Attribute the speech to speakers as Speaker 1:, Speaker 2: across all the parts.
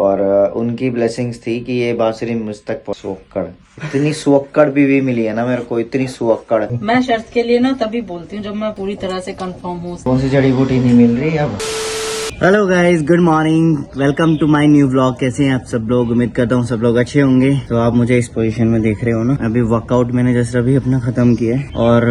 Speaker 1: और उनकी ब्लेसिंग्स थी कि ये बांसुरी मुझ तक सुअक्कड़, इतनी सुअक्कड़ बीवी मिली है ना मेरे को, इतनी सुअक्कड़।
Speaker 2: मैं शर्त के लिए ना तभी बोलती हूँ जब मैं पूरी तरह से कंफर्म हूँ।
Speaker 1: कौन सी जड़ी बूटी नहीं मिल रही अब। Hello guys, good morning, welcome to my new vlog. कैसे हैं आप सब लोग? उम्मीद करता हूँ सब लोग अच्छे होंगे। तो आप मुझे इस पोजीशन में देख रहे हो ना, अभी वर्कआउट मैंने जस्ट अभी अपना खत्म किया है और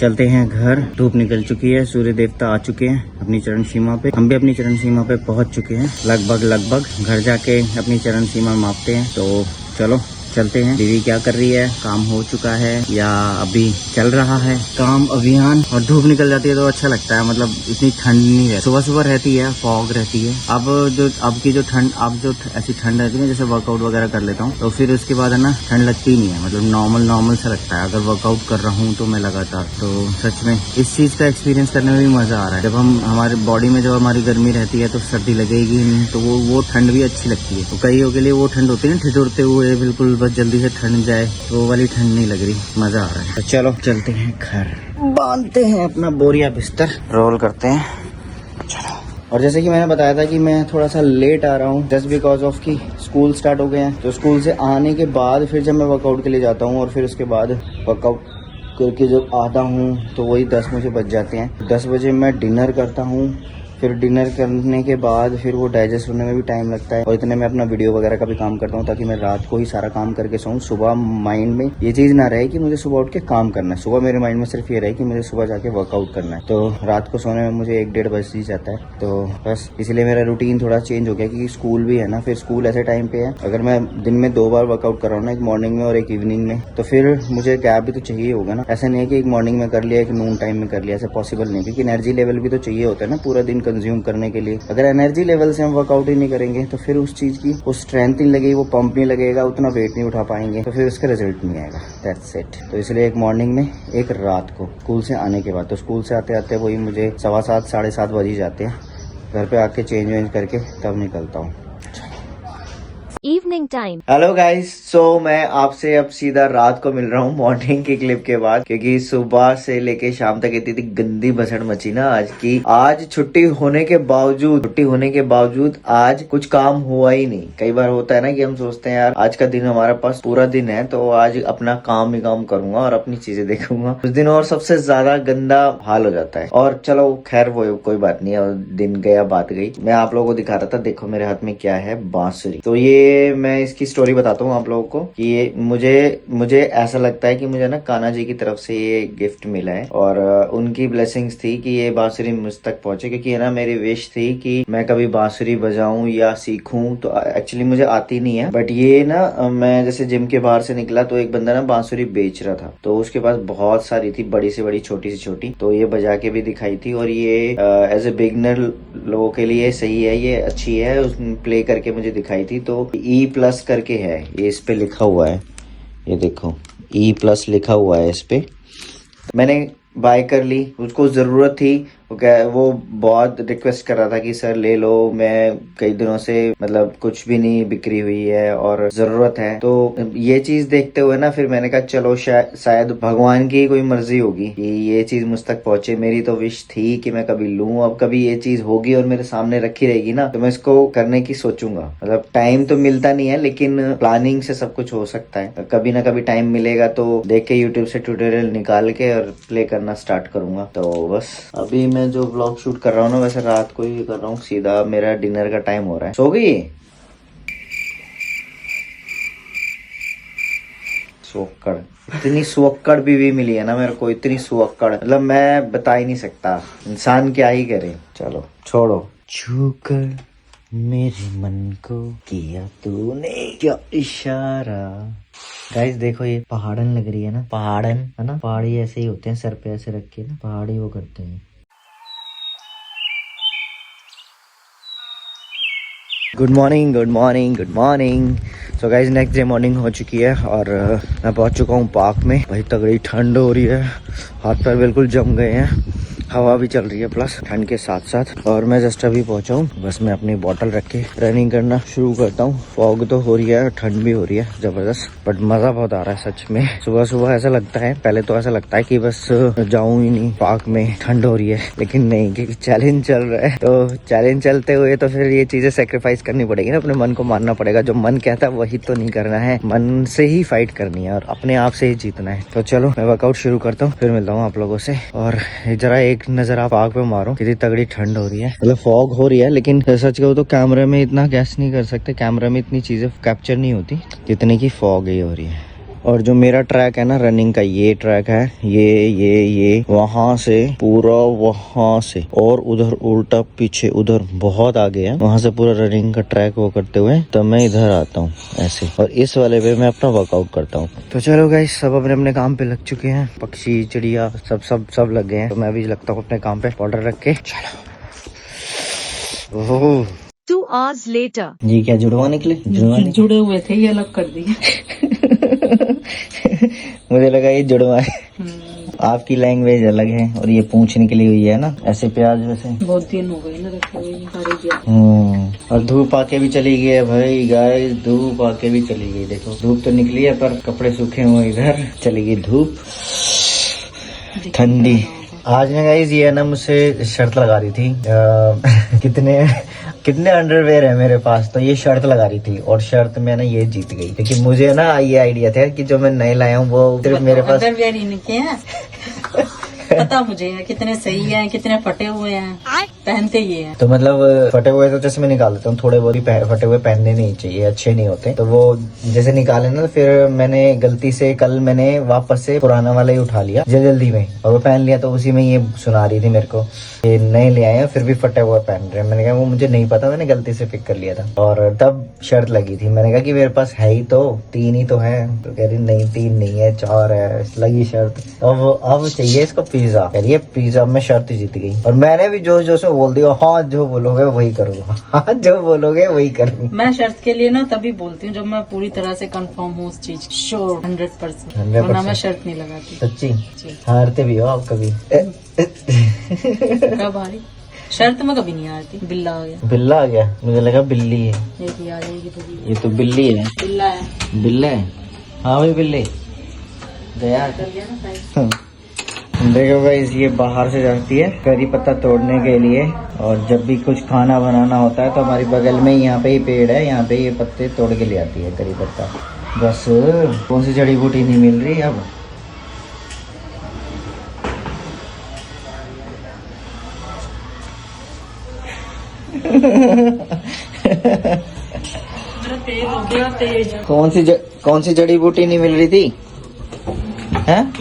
Speaker 1: चलते हैं घर। धूप निकल चुकी है, सूर्य देवता आ चुके हैं अपनी चरण सीमा पे, हम भी अपनी चरण सीमा पे पहुंच चुके हैं लगभग। घर जाके अपनी चरण सीमा मापते हैं। तो चलो चलते हैं। बीवी क्या कर रही है, काम हो चुका है या अभी चल रहा है काम अभियान। और धूप निकल जाती है तो अच्छा लगता है, मतलब इतनी ठंड नहीं है। सुबह रहती है, फॉग रहती है। अब की जो ठंड, अब जो ऐसी ठंड रहती है जैसे वर्कआउट वगैरह कर लेता हूँ तो फिर उसके बाद है ना ठंड लगती नहीं है, मतलब नॉर्मल सा लगता है अगर वर्कआउट कर रहा हूँ तो मैं लगातार। तो सच में इस चीज का एक्सपीरियंस करने में भी मजा आ रहा है। जब हम हमारे बॉडी में जब हमारी गर्मी रहती है तो सर्दी लगेगी नहीं, तो वो ठंड भी अच्छी लगती है। तो कईयों के लिए वो ठंड होती है ना ठिठुरते हुए बिल्कुल, बस जल्दी से ठंड जाए, तो वो वाली ठंड नहीं लग रही, मजा आ रहा है। तो चलो चलते हैं घर, बांधते हैं अपना बोरिया बिस्तर, रोल करते हैं, चलो। और जैसे कि मैंने बताया था कि मैं थोड़ा सा लेट आ रहा हूँ जस्ट बिकॉज ऑफ कि स्कूल स्टार्ट हो गए हैं। तो स्कूल से आने के बाद फिर जब मैं वर्कआउट के लिए जाता हूँ और फिर उसके बाद वर्कआउट करके जब आता हूँ तो वही 10 मुझे बज जाते हैं। 10 बजे मैं डिनर करता हूँ, फिर डिनर करने के बाद फिर वो डाइजेस्ट होने में भी टाइम लगता है। और इतने में अपना वीडियो वगैरह का भी काम करता हूँ ताकि मैं रात को ही सारा काम करके सोऊं। सुबह माइंड में ये चीज़ ना रहे कि मुझे सुबह उठ के काम करना है, सुबह मेरे माइंड में सिर्फ ये रहे कि मुझे सुबह जाके वर्कआउट करना है। तो रात को सोने में मुझे 1-1:30 बज ही जाता है। तो बस इसलिए मेरा रूटीन थोड़ा चेंज हो गया क्योंकि स्कूल भी है ना। फिर स्कूल ऐसे टाइम पे है, अगर मैं दिन में 2 बार वर्कआउट कर रहा हूँ ना, एक मॉर्निंग में और एक इवनिंग में, तो फिर मुझे गैप भी तो चाहिए होगा ना। ऐसा नहीं है कि एक मॉर्निंग में कर लिया, एक नून टाइम में कर लिया, ऐसा पॉसिबल नहीं, क्योंकि एनर्जी लेवल भी तो चाहिए होता है ना पूरा दिन कंज्यूम करने के लिए। अगर एनर्जी लेवल से हम वर्कआउट ही नहीं करेंगे तो फिर उस चीज की वो स्ट्रेंथ नहीं लगेगी, वो पंप नहीं लगेगा, उतना वेट नहीं उठा पाएंगे, तो फिर उसका रिजल्ट नहीं आएगा। That's it. तो इसलिए एक मॉर्निंग में, एक रात को स्कूल से आने के बाद। तो स्कूल से आते आते वही मुझे 7:15 7:30 बज ही जाते हैं। घर पे आके चेंज वेंज करके तब निकलता हूँ।
Speaker 3: Evening time.
Speaker 1: हेलो गाइस, सो मैं आपसे अब सीधा रात को मिल रहा हूँ मॉर्निंग की क्लिप के बाद, क्योंकि सुबह से लेके शाम तक इतनी गंदी भसड़ मची ना आज की। आज छुट्टी होने के बावजूद आज कुछ काम हुआ ही नहीं। कई बार होता है ना कि हम सोचते हैं यार आज का दिन हमारे पास पूरा दिन है तो आज अपना काम ही काम करूंगा और अपनी चीजें देखूंगा। उस दिन और सबसे ज्यादा गंदा हाल हो जाता है। और चलो खैर वो कोई बात नहीं है, और दिन गया बात गई। मैं आप लोगों को दिखा रहा था, देखो मेरे हाथ में क्या है, बांसुरी। तो ये मैं इसकी स्टोरी बताता हूँ आप लोगों को कि ये मुझे ऐसा लगता है कि मुझे ना कान्हा जी की तरफ से ये गिफ्ट मिला है और उनकी ब्लेसिंग्स थी कि ये बांसुरी मुझ तक पहुंचे, क्योंकि है ना मेरी विश थी कि मैं कभी बांसुरी बजाऊं या सीखूं। तो एक्चुअली मुझे आती नहीं है, बट ये ना मैं जैसे जिम के बाहर से निकला तो एक बंदा ना बांसुरी बेच रहा था, तो उसके पास बहुत सारी थी, बड़ी से बड़ी छोटी से छोटी। तो ये बजा के भी दिखाई थी और ये एज ए बिगनर लोगों के लिए सही है, ये अच्छी है। उसने प्ले करके मुझे दिखाई थी। तो E+ करके है ये, इस पे लिखा हुआ है, ये देखो E+ लिखा हुआ है इस पे। मैंने बाय कर ली, उसको जरूरत थी। वो बहुत रिक्वेस्ट कर रहा था कि सर ले लो, मैं कई दिनों से मतलब कुछ भी नहीं बिक्री हुई है और जरूरत है। तो ये चीज देखते हुए ना फिर मैंने कहा चलो शायद भगवान की कोई मर्जी होगी कि ये चीज मुझ तक पहुंचे। मेरी तो विश थी कि मैं कभी लूं, अब कभी ये चीज होगी और मेरे सामने रखी रहेगी ना तो मैं इसको करने की सोचूंगा। मतलब टाइम तो मिलता नहीं है लेकिन प्लानिंग से सब कुछ हो सकता है। कभी ना कभी टाइम मिलेगा तो देख के यूट्यूब से ट्यूटोरियल निकाल के और प्ले करना स्टार्ट करूंगा। तो बस अभी मैं जो व्लॉग शूट कर रहा हूँ ना, वैसे रात को ही कर रहा हूँ, सीधा मेरा डिनर का टाइम हो रहा है। सो गई सुअक्कड़, इतनी सुअक्कड़ बीवी मिली है ना मेरे को, इतनी सुअक्कड़, मतलब मैं बता ही नहीं सकता इंसान क्या ही करे। चलो छोड़ो। छूकर मेरे मन को किया तूने क्या इशारा। गाइस देखो ये पहाड़न लग रही है ना, पहाड़न है ना, पहाड़ी ऐसे ही होते हैं, सर पे ऐसे रख के ना पहाड़ी वो करते हैं। Good morning. So guys next day morning हो चुकी है और मैं पहुंच चुका हूँ पार्क में। भाई तगड़ी ठंड हो रही है, हाथ पैर बिल्कुल जम गए हैं हवा भी चल रही है प्लस ठंड के साथ साथ। और मैं जस्ट अभी पहुंचा हूँ, बस मैं अपनी बोतल रख के रनिंग करना शुरू करता हूँ। फॉग तो हो रही है, ठंड भी हो रही है जबरदस्त, बट मजा बहुत आ रहा है सच में। सुबह सुबह ऐसा लगता है, पहले तो ऐसा लगता है कि बस जाऊं ही नहीं पार्क में, ठंड हो रही है, लेकिन नहीं, क्योंकि चैलेंज चल रहा है। तो चैलेंज चलते हुए तो फिर ये चीजें सेक्रीफाइस करनी पड़ेगी ना, अपने मन को मानना पड़ेगा। जो मन कहता है वही तो नहीं करना है, मन से ही फाइट करनी है और अपने आप से ही जीतना है। तो चलो मैं वर्कआउट शुरू करता हूँ, फिर मिलता हूँ आप लोगों से। और जरा एक नजर आप आग पे मारो, कितनी तगड़ी ठंड हो रही है। मतलब फॉग हो रही है, लेकिन सच कहूँ तो कैमरे में इतना गैस नहीं कर सकते, कैमरा में इतनी चीजें कैप्चर नहीं होती जितनी की फॉग ही हो रही है। और जो मेरा ट्रैक है ना रनिंग का, ये ट्रैक है, ये वहां से पूरा, वहां से और उधर उल्टा पीछे उधर बहुत आगे है, वहां से पूरा रनिंग का ट्रैक वो करते हुए तब मैं इधर आता हूँ ऐसे, और इस वाले पे मैं अपना वर्कआउट करता हूँ। तो चलो गाइस, सब अपने अपने काम पे लग चुके हैं, पक्षी चिड़िया सब लग गए हैं। तो मैं भी लगता हूँ अपने काम पे, पाउडर रख के। चलो। ओह
Speaker 3: 2 hours later.
Speaker 1: जी, क्या जुड़वा निकले?
Speaker 2: जुड़े हुए थे, ये अलग कर दिए।
Speaker 1: मुझे लगा ये जुड़वा है। आपकी लैंग्वेज अलग है, और ये पूंछ निकली हुई है ना ऐसे प्याज वैसे।
Speaker 2: बहुत दिन हो गए ना रखे हुए।
Speaker 1: और धूप आके भी चली गई है भाई गाइस, धूप आके भी चली गई। देखो धूप तो निकली है पर कपड़े सूखे हुए, इधर चली गई धूप ठंडी। आज ना गाइस ये ना मुझसे शर्त लगा रही थी कितने अंडरवेयर है मेरे पास, तो ये शर्त लगा रही थी, और शर्त में ना ये जीत गई, क्योंकि मुझे ना ये आइडिया था कि जो मैं नए लाया हूँ वो सिर्फ मेरे पास
Speaker 2: अंडरवियर इनके हैं। पता मुझे है कितने सही हैं, कितने फटे हुए हैं, पहनते ये हैं।
Speaker 1: तो मतलब फटे हुए तो जैसे मैं निकाल देता हूँ, थोड़े बहुत ही फटे हुए पहनने नहीं चाहिए, अच्छे नहीं होते। तो वो जैसे निकाले ना, फिर मैंने गलती से कल मैंने वापस से पुराना वाला ही उठा लिया जल्दी में, और वो पहन लिया। तो उसी में ये सुना रही थी मेरे को, ये नए ले आए हैं फिर भी फटे हुए पहन रहे हैं। मैंने कहा वो मुझे नहीं पता, मैंने गलती से पिक कर लिया था। और तब शर्त लगी थी, मैंने कहा कि मेरे पास है ही तो 3 ही तो है। तो कह रही नहीं 3 नहीं है 4 है, लगी शर्त। अब चाहिए इसको पिज्जा, कह रही है पिज्जा में शर्त जीत गई। और मैंने भी जोश जोश में बोल दिया, हाँ जो बोलोगे वही करूँगा, हाँ जो बोलोगे वही करूँगा।
Speaker 2: मैं शर्त के लिए ना तभी बोलती हूँ जब मैं पूरी तरह से कंफर्म हूँ उस चीज, श्योर 100%, वरना मैं शर्त नहीं लगाती।
Speaker 1: सच्ची हारते भी हो आप कभी?
Speaker 2: कब आ रही शर्त में? कभी नहीं आती। बिल्ला आ गया।
Speaker 1: बिल्ला आ गया? मुझे लगा बिल्ली है।
Speaker 2: ये भी आ जाएगी तो भी।
Speaker 1: ये तो बिल्ली है।
Speaker 2: बिल्ला है।
Speaker 1: बिल्ला है? हाँ भाई बिल्ली गया।
Speaker 2: कर लिया ना साइड।
Speaker 1: देखो गाइस, ये बाहर से जाती है करी पत्ता तोड़ने के लिए, और जब भी कुछ खाना बनाना होता है तो हमारी बगल में यहाँ पे ही पेड़ है, यहाँ पे ये पत्ते तोड़ के ले आती है करी पत्ता। बस कौन सी जड़ी बूटी नहीं मिल रही अब।
Speaker 2: तेज हो गया, तेज।
Speaker 1: कौन सी जड़ी बूटी नहीं मिल रही थी? हैं?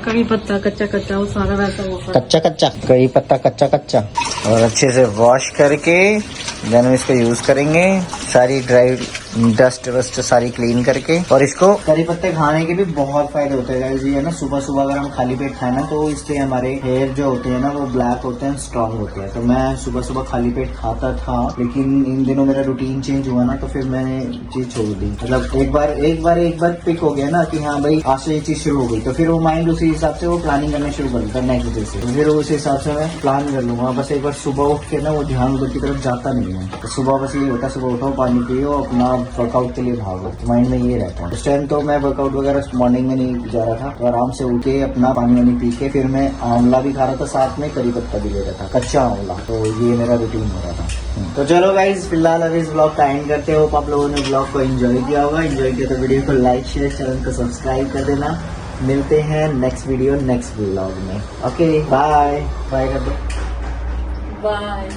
Speaker 2: कड़ी पत्ता कच्चा कच्चा, वो सारा वैसा वो
Speaker 1: कच्चा करी पत्ता कच्चा, और अच्छे से वॉश करके देन इसको यूज करेंगे, सारी ड्राई डस्ट वस्ट सारी क्लीन करके। और इसको करी पत्ते खाने के भी बहुत फायदे होते हैं गाइस। ये ना सुबह सुबह अगर हम खाली पेट खाए ना, तो इससे हमारे हेयर जो होते हैं ना वो ब्लैक होते हैं, स्ट्रांग होते हैं। तो मैं सुबह सुबह खाली पेट खाता था, लेकिन इन दिनों मेरा रूटीन चेंज हुआ ना, तो फिर मैंने चीज छोड़ दी। मतलब एक बार पिक हो गया ना कि हाँ भाई आज से ये चीज शुरू हो गई, तो फिर वो माइंड उसी हिसाब से वो प्लानिंग करना शुरू कर देता है नेक्स्ट डे से। तो फिर उस हिसाब से मैं प्लान कर लूंगा। बस एक बार सुबह उठ के ना वो ध्यान उधर की तरफ जाता नहीं है। तो सुबह बस ये होता है, सुबह उठो, पानी पियो, अपना वर्कआउट के लिए भागो, माइंड में ये रहता है। उस टाइम तो मैं वर्कआउट वगैरह मॉर्निंग में नहीं जा रहा था, तो आराम से उठ के अपना पानी वानी पी के फिर मैं आंवला भी खा रहा था, साथ में करी पत्ता भी ले रहा था, कच्चा आंवला। तो ये मेरा रूटीन हो रहा था। तो चलो गाइज, फिलहाल अभी इस ब्लॉग का एंड करते हो। आप लोगों ने ब्लॉग को एंजॉय किया होगा, एंजॉय किया तो वीडियो को लाइक शेयर, चैनल को सब्सक्राइब कर देना। मिलते हैं नेक्स्ट वीडियो नेक्स्ट ब्लॉग में। ओके बाय बाय कर दो।
Speaker 2: बाय।